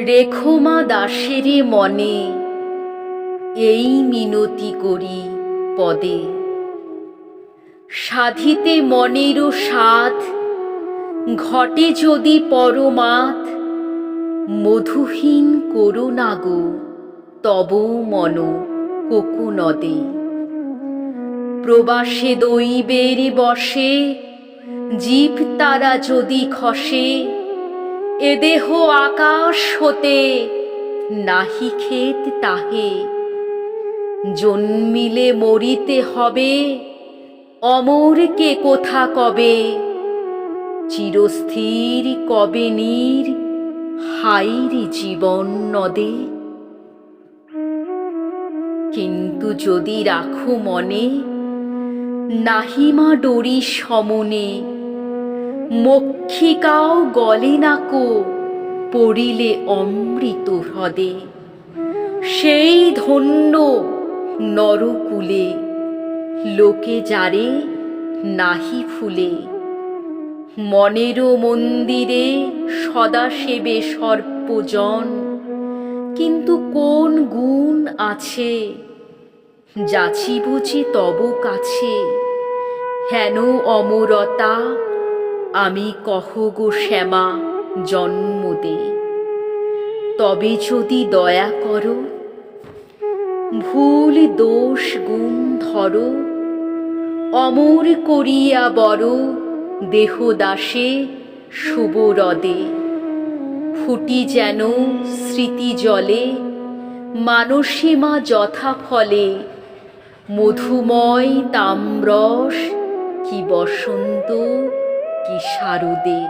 রেখো মা দাসেরে মনে, এই মিনতি করি পদে। সাধিতে মনেরও সাধ, ঘটে যদি পরমাদ, মধুহীন করো না গো তব মন কোকোনদে। প্রবাসে দৈবের বসে, জীব তারা যদি খসে, এ দেহ আকাশ হতে নাহি ক্ষেত তাহে। জন্মিলে মরিতে হবে, অমরকে কোথা কবে, চিরস্থির কবে নীর হাইরি জীবন নদে। কিন্তু যদি রাখো মনে, নাহিমা ডরি সমনে, মক্ষিকাও গলে নাকো পড়িলে অমৃত হ্রদে। সেই ধন্য নরকুলে, লোকে যারে নাহি ফুলে। মনেরও মন্দিরে সদা সেবে সর্পজন, কিন্তু কোন গুণ আছে, যাচি বুঝি তব কাছে। হেন অমরতা আমি কহ গো শ্যামা জন্ম দে। তবে যদি দয়া করো, ভুল দোষ গুণ ধরো, অমর করিয়া বড় দেহ দাসে শুভরদে। ফুটি যেন স্মৃতি জলে, মানসীমা যথা ফলে, মধুময় তাম্রস কি বসন্ত কি শারদে।